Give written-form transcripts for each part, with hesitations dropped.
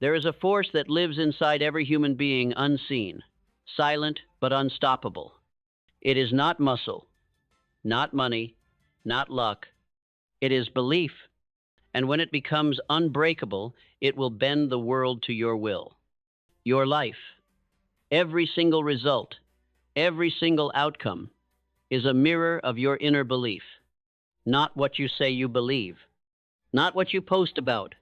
There is a force that lives inside every human being unseen, silent but unstoppable. It is not muscle, not money, not luck. It is belief. And when it becomes unbreakable, it will bend the world to your will. Your life, every single result, every single outcome is a mirror of your inner belief, not what you say you believe, not what you post about,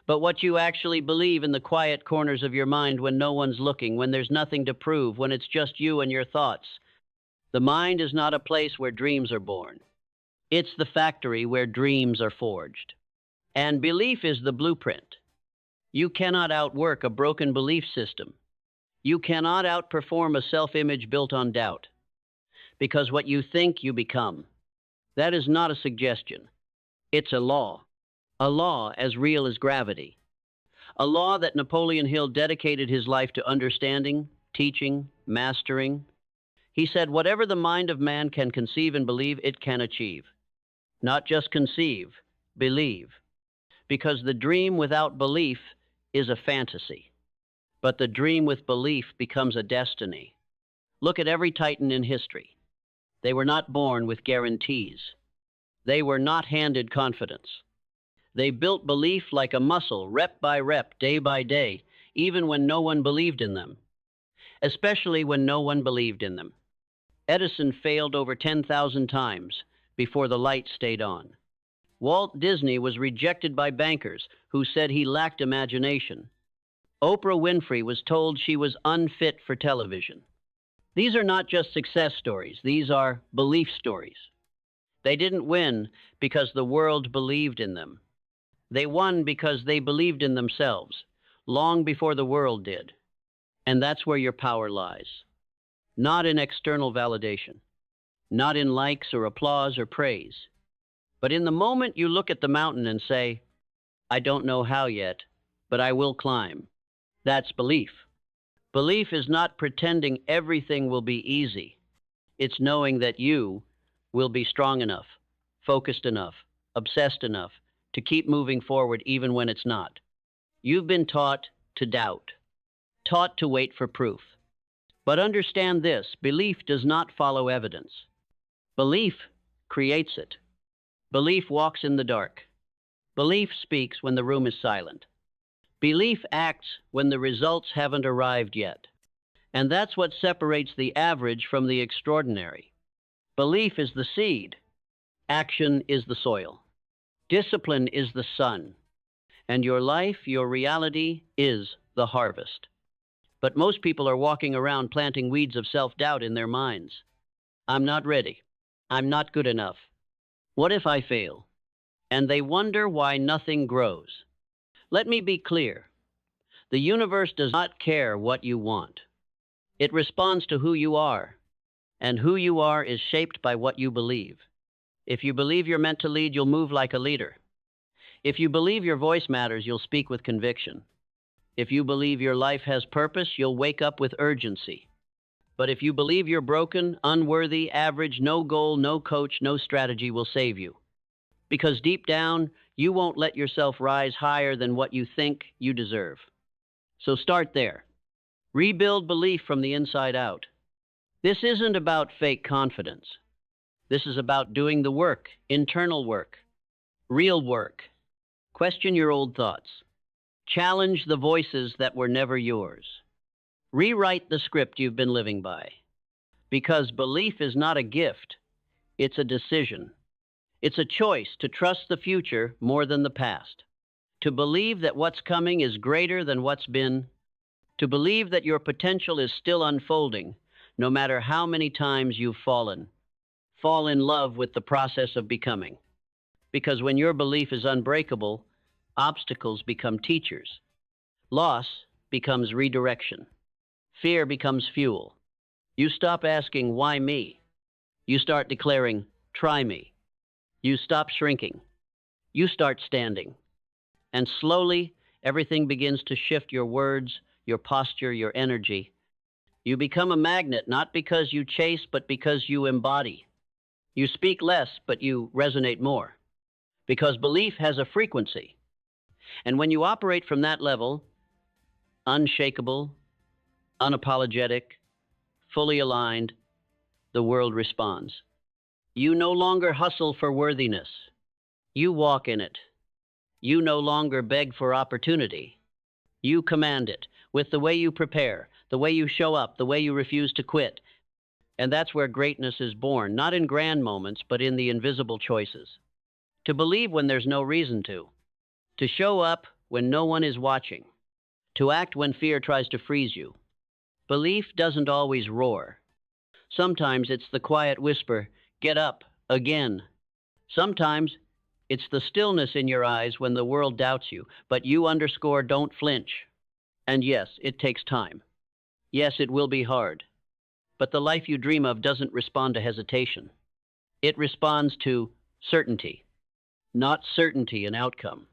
but what you actually believe in the quiet corners of your mind when no one's looking, when there's nothing to prove, when it's just you and your thoughts. The mind is not a place where dreams are born. It's the factory where dreams are forged. And belief is the blueprint. You cannot outwork a broken belief system. You cannot outperform a self-image built on doubt. Because what you think, you become. That is not a suggestion. It's a law as real as gravity. A law that Napoleon Hill dedicated his life to understanding, teaching, mastering. He said, whatever the mind of man can conceive and believe, it can achieve. Not just conceive, believe. Because the dream without belief is a fantasy. But the dream with belief becomes a destiny. Look at every titan in history. They were not born with guarantees. They were not handed confidence. They built belief like a muscle, rep by rep, day by day, even when no one believed in them. Especially when no one believed in them. Edison failed over 10,000 times before the light stayed on. Walt Disney was rejected by bankers who said he lacked imagination. Oprah Winfrey was told she was unfit for television. These are not just success stories. These are belief stories. They didn't win because the world believed in them. They won because they believed in themselves, long before the world did. And that's where your power lies. Not in external validation, not in likes or applause or praise, but in the moment you look at the mountain and say, I don't know how yet, but I will climb. That's belief. Belief is not pretending everything will be easy. It's knowing that you will be strong enough, focused enough, obsessed enough to keep moving forward even when it's not. You've been taught to doubt, taught to wait for proof. But understand this, belief does not follow evidence. Belief creates it. Belief walks in the dark. Belief speaks when the room is silent. Belief acts when the results haven't arrived yet. And that's what separates the average from the extraordinary. Belief is the seed. Action is the soil. Discipline is the sun. And your life, your reality, is the harvest. But most people are walking around planting weeds of self-doubt in their minds. I'm not ready. I'm not good enough. What if I fail? And they wonder why nothing grows. Let me be clear. The universe does not care what you want. It responds to who you are. And who you are is shaped by what you believe. If you believe you're meant to lead, you'll move like a leader. If you believe your voice matters, you'll speak with conviction. If you believe your life has purpose, you'll wake up with urgency. But if you believe you're broken, unworthy, average, no goal, no coach, no strategy will save you. Because deep down, you won't let yourself rise higher than what you think you deserve. So start there. Rebuild belief from the inside out. This isn't about fake confidence. This is about doing the work, internal work, real work. Question your old thoughts. Challenge the voices that were never yours. Rewrite the script you've been living by. Because belief is not a gift, it's a decision. It's a choice to trust the future more than the past. To believe that what's coming is greater than what's been. To believe that your potential is still unfolding, no matter how many times you've fallen. Fall in love with the process of becoming. Because when your belief is unbreakable, obstacles become teachers. Loss becomes redirection. Fear becomes fuel. You stop asking, why me? You start declaring, try me. You stop shrinking. You start standing. And slowly, everything begins to shift: your words, your posture, your energy. You become a magnet, not because you chase, but because you embody. You speak less, but you resonate more. Because belief has a frequency. And when you operate from that level, unshakable, unapologetic, fully aligned, the world responds. You no longer hustle for worthiness. You walk in it. You no longer beg for opportunity. You command it with the way you prepare, the way you show up, the way you refuse to quit. And that's where greatness is born, not in grand moments, but in the invisible choices. To believe when there's no reason to show up when no one is watching, to act when fear tries to freeze you. Belief doesn't always roar. Sometimes it's the quiet whisper, get up, again. Sometimes it's the stillness in your eyes when the world doubts you, but you underscore don't flinch. And yes, it takes time. Yes, it will be hard. But the life you dream of doesn't respond to hesitation. It responds to certainty, not certainty in outcome.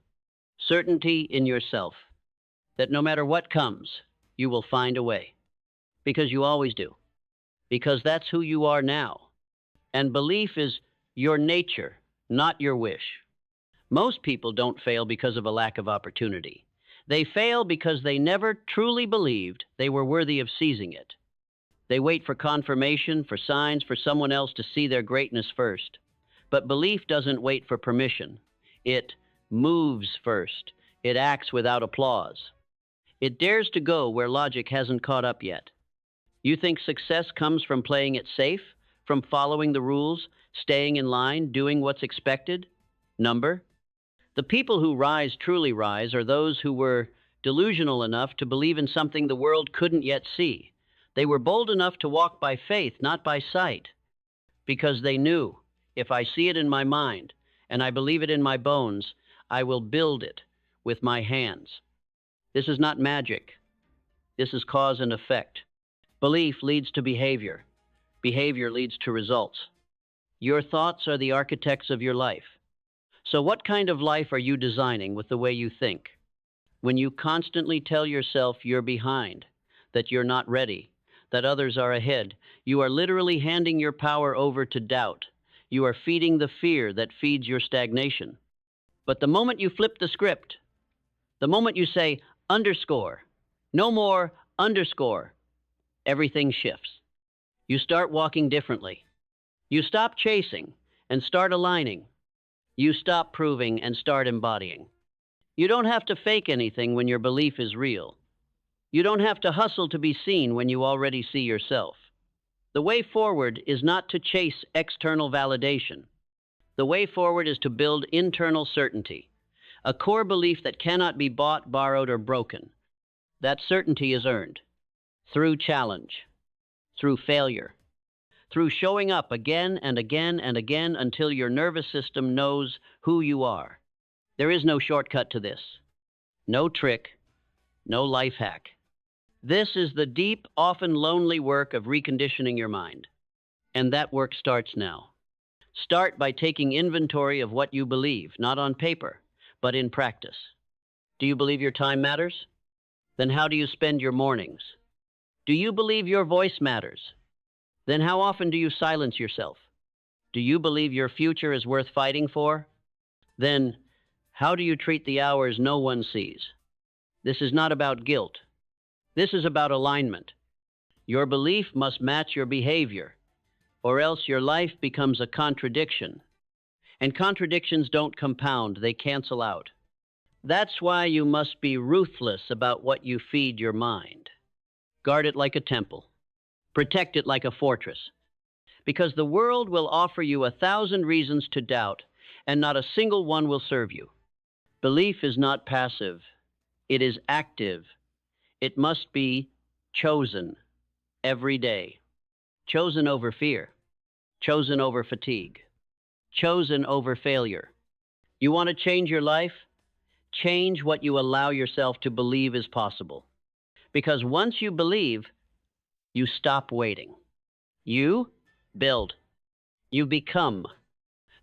Certainty in yourself, that no matter what comes, you will find a way. Because you always do. Because that's who you are now. And belief is your nature, not your wish. Most people don't fail because of a lack of opportunity. They fail because they never truly believed they were worthy of seizing it. They wait for confirmation, for signs, for someone else to see their greatness first. But belief doesn't wait for permission. It moves first. It acts without applause. It dares to go where logic hasn't caught up yet. You think success comes from playing it safe, from following the rules, staying in line, doing what's expected? Number? The people who rise truly rise are those who were delusional enough to believe in something the world couldn't yet see. They were bold enough to walk by faith, not by sight, because they knew, if I see it in my mind, and I believe it in my bones, I will build it with my hands. This is not magic. This is cause and effect. Belief leads to behavior. Behavior leads to results. Your thoughts are the architects of your life. So what kind of life are you designing with the way you think? When you constantly tell yourself you're behind, that you're not ready, that others are ahead, you are literally handing your power over to doubt. You are feeding the fear that feeds your stagnation. But the moment you flip the script, the moment you say underscore, no more underscore, everything shifts. You start walking differently. You stop chasing and start aligning. You stop proving and start embodying. You don't have to fake anything when your belief is real. You don't have to hustle to be seen when you already see yourself. The way forward is not to chase external validation. The way forward is to build internal certainty, a core belief that cannot be bought, borrowed, or broken. That certainty is earned through challenge, through failure, through showing up again and again and again until your nervous system knows who you are. There is no shortcut to this, no trick, no life hack. This is the deep, often lonely work of reconditioning your mind. And that work starts now. Start by taking inventory of what you believe, not on paper, but in practice. Do you believe your time matters? Then how do you spend your mornings? Do you believe your voice matters? Then how often do you silence yourself? Do you believe your future is worth fighting for? Then how do you treat the hours no one sees? This is not about guilt. This is about alignment. Your belief must match your behavior, or else your life becomes a contradiction. And contradictions don't compound, they cancel out. That's why you must be ruthless about what you feed your mind. Guard it like a temple. Protect it like a fortress. Because the world will offer you 1,000 reasons to doubt, and not a single one will serve you. Belief is not passive. It is active. It must be chosen every day. Chosen over fear. Chosen over fatigue. Chosen over failure. You want to change your life? Change what you allow yourself to believe is possible. Because once you believe, you stop waiting. You build. You become.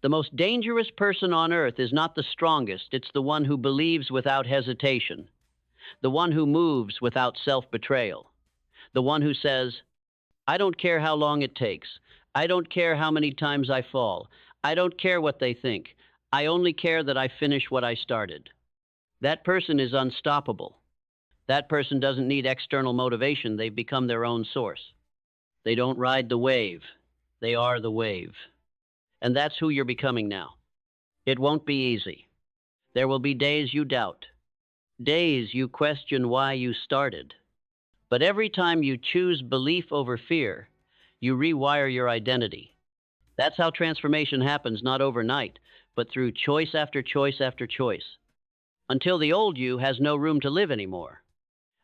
The most dangerous person on earth is not the strongest, it's the one who believes without hesitation. The one who moves without self-betrayal. The one who says, I don't care how long it takes. I don't care how many times I fall. I don't care what they think. I only care that I finish what I started. That person is unstoppable. That person doesn't need external motivation. They've become their own source. They don't ride the wave. They are the wave. And that's who you're becoming now. It won't be easy. There will be days you doubt, days you question why you started. But every time you choose belief over fear, you rewire your identity. That's how transformation happens, not overnight, but through choice after choice after choice. Until the old you has no room to live anymore.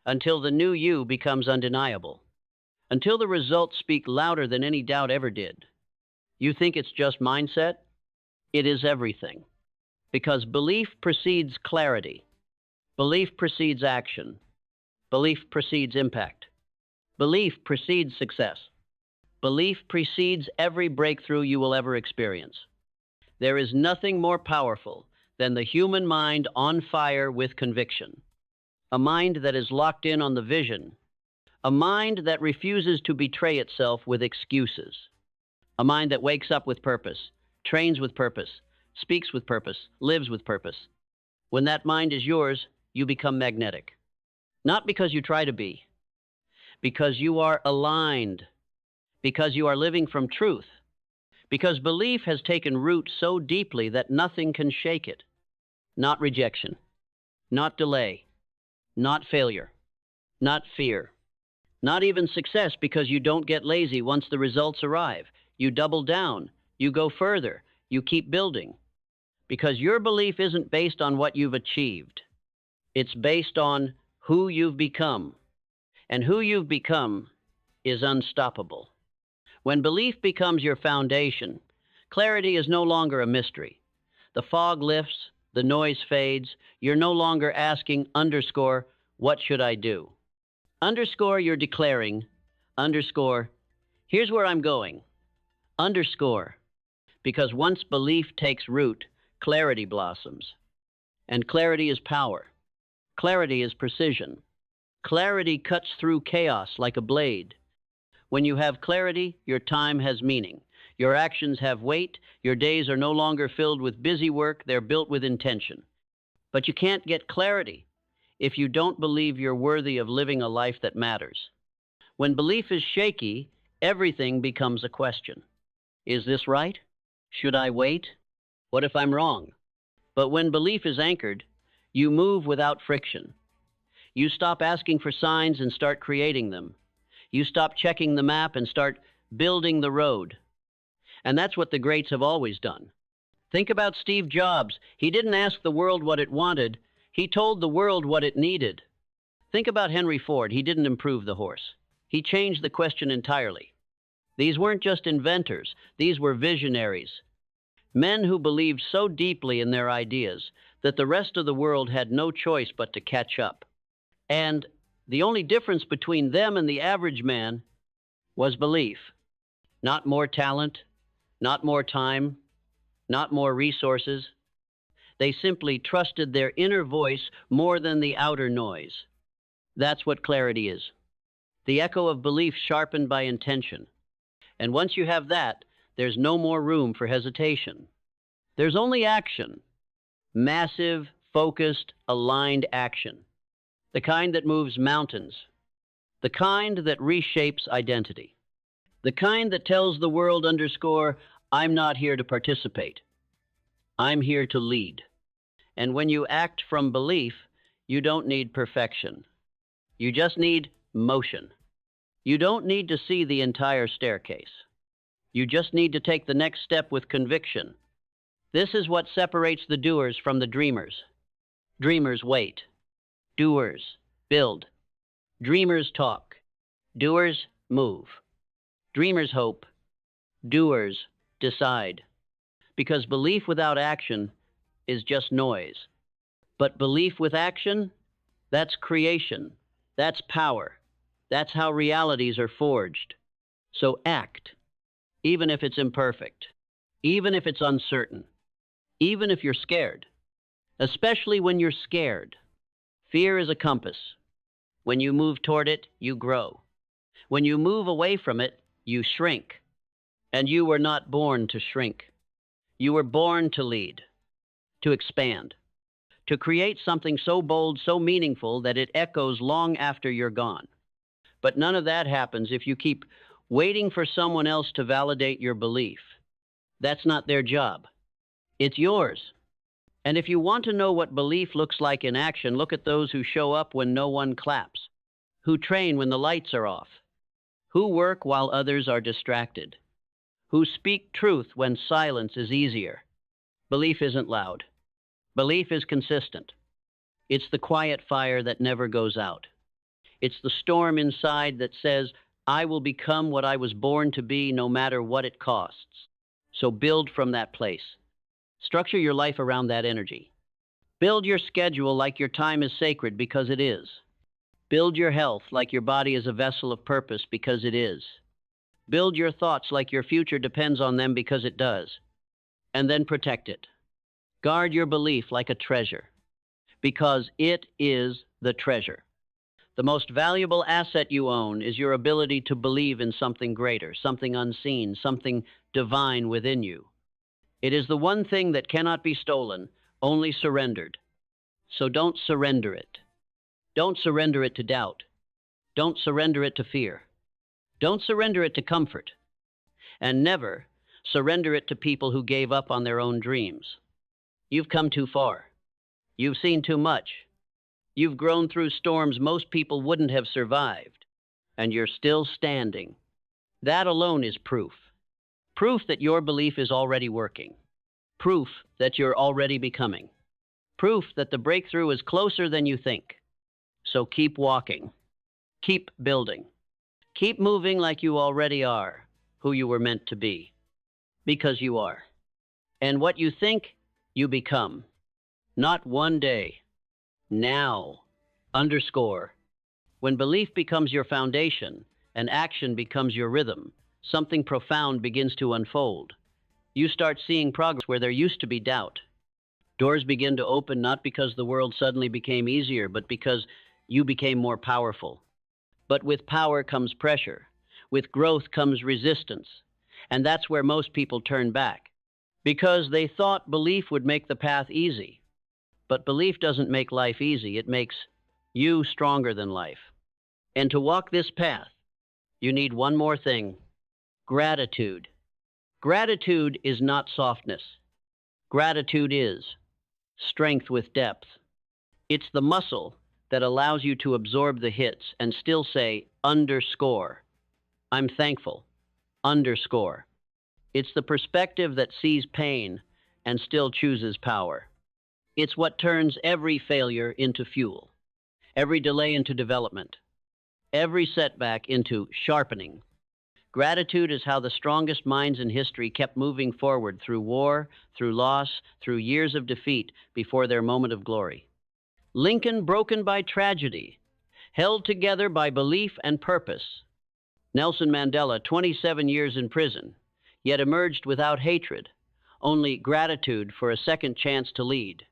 Until the new you becomes undeniable. Until the results speak louder than any doubt ever did. You think it's just mindset? It is everything. Because belief precedes clarity. Belief precedes action. Belief precedes impact. Belief precedes success. Belief precedes every breakthrough you will ever experience. There is nothing more powerful than the human mind on fire with conviction. A mind that is locked in on the vision. A mind that refuses to betray itself with excuses. A mind that wakes up with purpose, trains with purpose, speaks with purpose, lives with purpose. When that mind is yours, you become magnetic. Not because you try to be, because you are aligned, because you are living from truth, because belief has taken root so deeply that nothing can shake it. Not rejection, not delay, not failure, not fear, not even success, because you don't get lazy once the results arrive. You double down, you go further, you keep building. Because your belief isn't based on what you've achieved. It's based on who you've become. And who you've become is unstoppable. When belief becomes your foundation, clarity is no longer a mystery. The fog lifts, the noise fades. You're no longer asking, underscore, what should I do? Underscore, you're declaring, underscore, here's where I'm going. Underscore, because once belief takes root, clarity blossoms. And clarity is power. Clarity is precision. Clarity cuts through chaos like a blade. When you have clarity, your time has meaning. Your actions have weight. Your days are no longer filled with busy work. They're built with intention. But you can't get clarity if you don't believe you're worthy of living a life that matters. When belief is shaky, everything becomes a question. Is this right? Should I wait? What if I'm wrong? But when belief is anchored, you move without friction. You stop asking for signs and start creating them. You stop checking the map and start building the road. And that's what the greats have always done. Think about Steve Jobs. He didn't ask the world what it wanted. He told the world what it needed. Think about Henry Ford. He didn't improve the horse. He changed the question entirely. These weren't just inventors. These were visionaries. Men who believed so deeply in their ideas that the rest of the world had no choice but to catch up. And the only difference between them and the average man was belief. Not more talent, not more time, not more resources. They simply trusted their inner voice more than the outer noise. That's what clarity is. The echo of belief sharpened by intention. And once you have that, there's no more room for hesitation. There's only action. Massive, focused, aligned action. The kind that moves mountains. The kind that reshapes identity. The kind that tells the world, underscore, I'm not here to participate. I'm here to lead. And when you act from belief, you don't need perfection. You just need motion. You don't need to see the entire staircase. You just need to take the next step with conviction. This is what separates the doers from the dreamers. Dreamers wait. Doers build. Dreamers talk. Doers move. Dreamers hope. Doers decide. Because belief without action is just noise. But belief with action, that's creation. That's power. That's how realities are forged. So act, even if it's imperfect, even if it's uncertain, even if you're scared, especially when you're scared. Fear is a compass. When you move toward it, you grow. When you move away from it, you shrink. And you were not born to shrink. You were born to lead, to expand, to create something so bold, so meaningful that it echoes long after you're gone. But none of that happens if you keep waiting for someone else to validate your belief. That's not their job. It's yours. And if you want to know what belief looks like in action, look at those who show up when no one claps, who train when the lights are off, who work while others are distracted, who speak truth when silence is easier. Belief isn't loud. Belief is consistent. It's the quiet fire that never goes out. It's the storm inside that says, I will become what I was born to be no matter what it costs. So build from that place. Structure your life around that energy. Build your schedule like your time is sacred, because it is. Build your health like your body is a vessel of purpose, because it is. Build your thoughts like your future depends on them, because it does. And then protect it. Guard your belief like a treasure, because it is the treasure. The most valuable asset you own is your ability to believe in something greater, something unseen, something divine within you. It is the one thing that cannot be stolen, only surrendered. So don't surrender it. Don't surrender it to doubt. Don't surrender it to fear. Don't surrender it to comfort. And never surrender it to people who gave up on their own dreams. You've come too far. You've seen too much. You've grown through storms most people wouldn't have survived. And you're still standing. That alone is proof. Proof that your belief is already working. Proof that you're already becoming. Proof that the breakthrough is closer than you think. So keep walking. Keep building. Keep moving like you already are who you were meant to be. Because you are. And what you think, you become. Not one day. Now. Underscore. When belief becomes your foundation and action becomes your rhythm, something profound begins to unfold. You start seeing progress where there used to be doubt. Doors begin to open not because the world suddenly became easier, but because you became more powerful. But with power comes pressure. With growth comes resistance. And that's where most people turn back. Because they thought belief would make the path easy. But belief doesn't make life easy. It makes you stronger than life. And to walk this path, you need one more thing. Gratitude. Gratitude is not softness. Gratitude is strength with depth. It's the muscle that allows you to absorb the hits and still say, underscore. I'm thankful. Underscore. It's the perspective that sees pain and still chooses power. It's what turns every failure into fuel, every delay into development, every setback into sharpening. Gratitude is how the strongest minds in history kept moving forward through war, through loss, through years of defeat before their moment of glory. Lincoln broken by tragedy, held together by belief and purpose. Nelson Mandela 27 years in prison, yet emerged without hatred, only gratitude for a second chance to lead.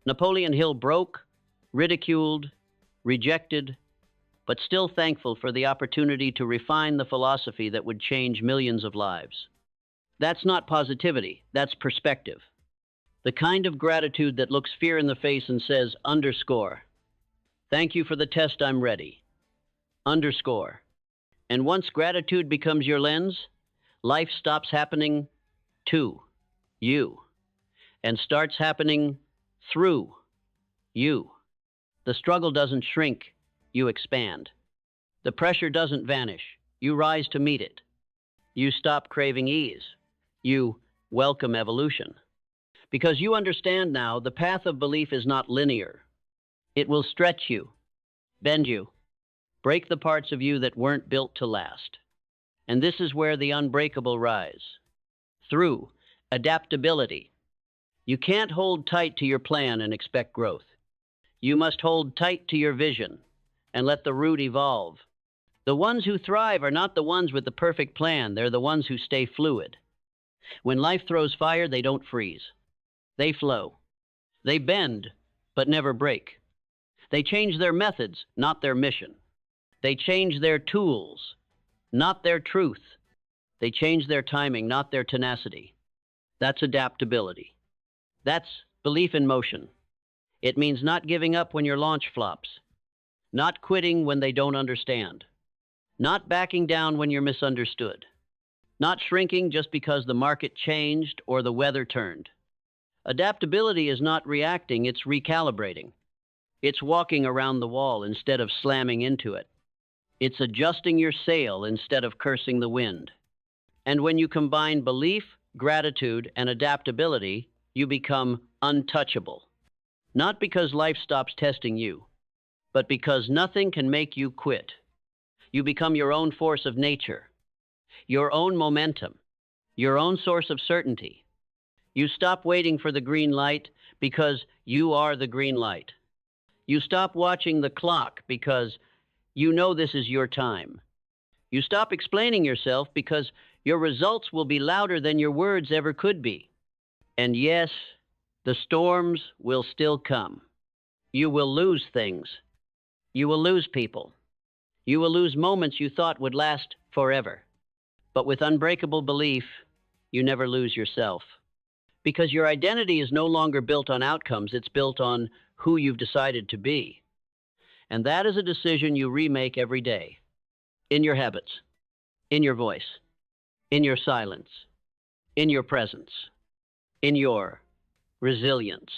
Napoleon Hill broke, ridiculed, rejected, but still thankful for the opportunity to refine the philosophy that would change millions of lives. That's not positivity, that's perspective. The kind of gratitude that looks fear in the face and says, underscore. Thank you for the test, I'm ready. Underscore. And once gratitude becomes your lens, life stops happening to you and starts happening through you. The struggle doesn't shrink, you expand. The pressure doesn't vanish, you rise to meet it. You stop craving ease, you welcome evolution. Because you understand now, the path of belief is not linear. It will stretch you, bend you, break the parts of you that weren't built to last. And this is where the unbreakable rise. Through adaptability. You can't hold tight to your plan and expect growth. You must hold tight to your vision and let the root evolve. The ones who thrive are not the ones with the perfect plan. They're the ones who stay fluid. When life throws fire, they don't freeze. They flow. They bend, but never break. They change their methods, not their mission. They change their tools, not their truth. They change their timing, not their tenacity. That's adaptability. That's belief in motion. It means not giving up when your launch flops, not quitting when they don't understand, not backing down when you're misunderstood, not shrinking just because the market changed or the weather turned. Adaptability is not reacting, it's recalibrating. It's walking around the wall instead of slamming into it. It's adjusting your sail instead of cursing the wind. And when you combine belief, gratitude, and adaptability, you become untouchable. Not because life stops testing you, but because nothing can make you quit. You become your own force of nature, your own momentum, your own source of certainty. You stop waiting for the green light because you are the green light. You stop watching the clock because you know this is your time. You stop explaining yourself because your results will be louder than your words ever could be. And yes, the storms will still come. You will lose things. You will lose people. You will lose moments you thought would last forever. But with unbreakable belief, you never lose yourself. Because your identity is no longer built on outcomes, it's built on who you've decided to be. And that is a decision you remake every day. In your habits, in your voice, in your silence, in your presence, in your resilience.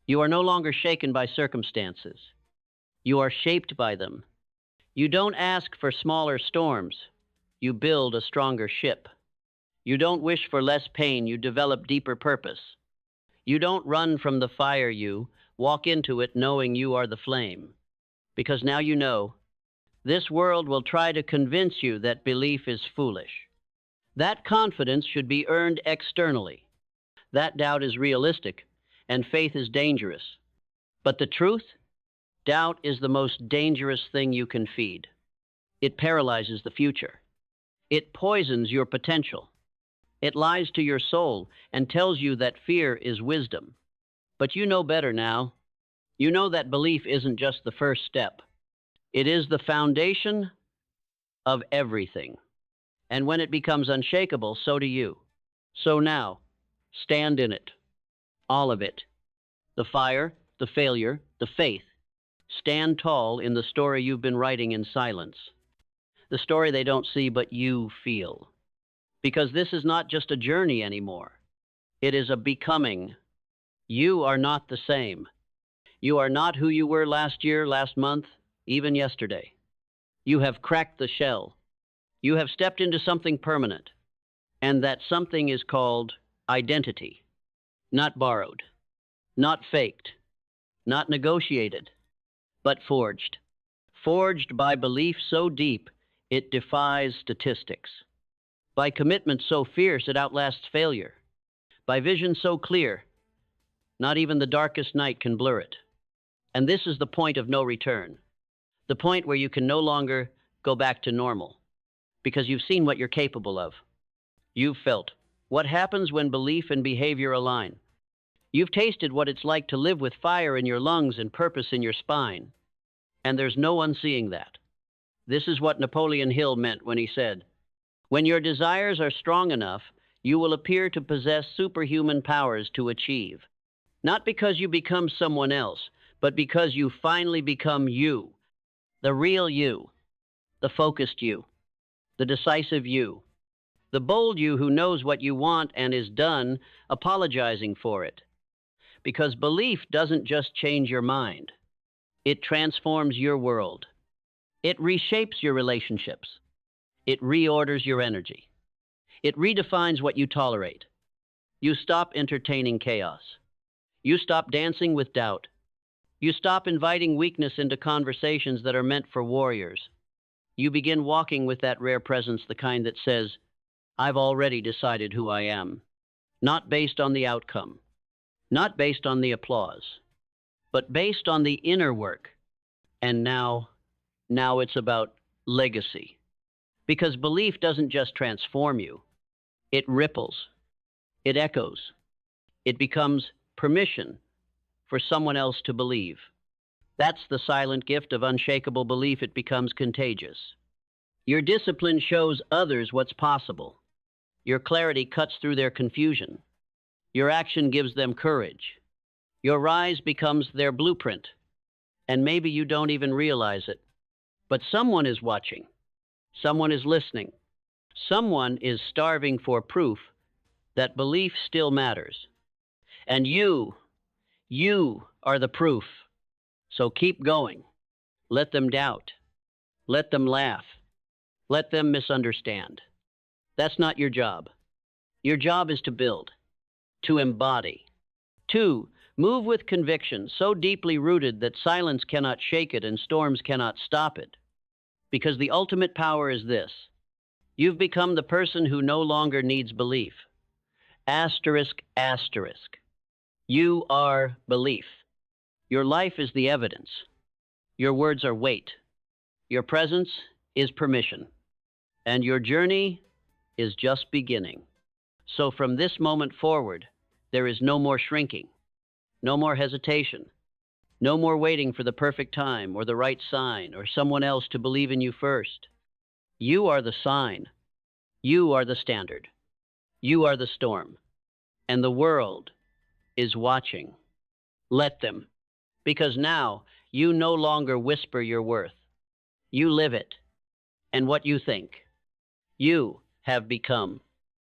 You are no longer shaken by circumstances. You are shaped by them. You don't ask for smaller storms. You build a stronger ship. You don't wish for less pain. You develop deeper purpose. You don't run from the fire. You walk into it knowing you are the flame. Because now you know, this world will try to convince you that belief is foolish. That confidence should be earned externally. That doubt is realistic, and faith is dangerous. But the truth? Doubt is the most dangerous thing you can feed. It paralyzes the future. It poisons your potential. It lies to your soul and tells you that fear is wisdom. But you know better now. You know that belief isn't just the first step. It is the foundation of everything. And when it becomes unshakable, so do you. So now, stand in it. All of it. The fire, the failure, the faith. Stand tall in the story you've been writing in silence. The story they don't see but you feel. Because this is not just a journey anymore. It is a becoming. You are not the same. You are not who you were last year, last month, even yesterday. You have cracked the shell. You have stepped into something permanent. And that something is called identity. Not borrowed. Not faked. Not negotiated. But forged. Forged by belief so deep, it defies statistics. By commitment so fierce, it outlasts failure. By vision so clear, not even the darkest night can blur it. And this is the point of no return. The point where you can no longer go back to normal. Because you've seen what you're capable of. You've felt what happens when belief and behavior align. You've tasted what it's like to live with fire in your lungs and purpose in your spine. And there's no unseeing that. This is what Napoleon Hill meant when he said, "When your desires are strong enough, you will appear to possess superhuman powers to achieve. Not because you become someone else, but because you finally become you. The real you. The focused you. The decisive you. The bold you who knows what you want and is done apologizing for it. Because belief doesn't just change your mind. It transforms your world. It reshapes your relationships. It reorders your energy. It redefines what you tolerate. You stop entertaining chaos. You stop dancing with doubt. You stop inviting weakness into conversations that are meant for warriors. You begin walking with that rare presence, the kind that says, I've already decided who I am. Not based on the outcome. Not based on the applause. But based on the inner work. And now it's about legacy. Because belief doesn't just transform you. It ripples. It echoes. It becomes permission for someone else to believe. That's the silent gift of unshakable belief. It becomes contagious. Your discipline shows others what's possible. Your clarity cuts through their confusion. Your action gives them courage. Your rise becomes their blueprint, and maybe you don't even realize it. But someone is watching. Someone is listening. Someone is starving for proof that belief still matters. And you are the proof. So keep going. Let them doubt. Let them laugh. Let them misunderstand. That's not your job. Your job is to build, to embody, to move with conviction so deeply rooted that silence cannot shake it and storms cannot stop it. Because the ultimate power is this: you've become the person who no longer needs belief. Asterisk, asterisk. You are belief. Your life is the evidence. Your words are weight. Your presence is permission. And your journey is just beginning. So from this moment forward, there is no more shrinking, no more hesitation, no more waiting for the perfect time or the right sign or someone else to believe in you first. You are the sign. You are the standard. You are the storm. And the world is watching. Let them. Because now you no longer whisper your worth. You live it. And what you think. You have become.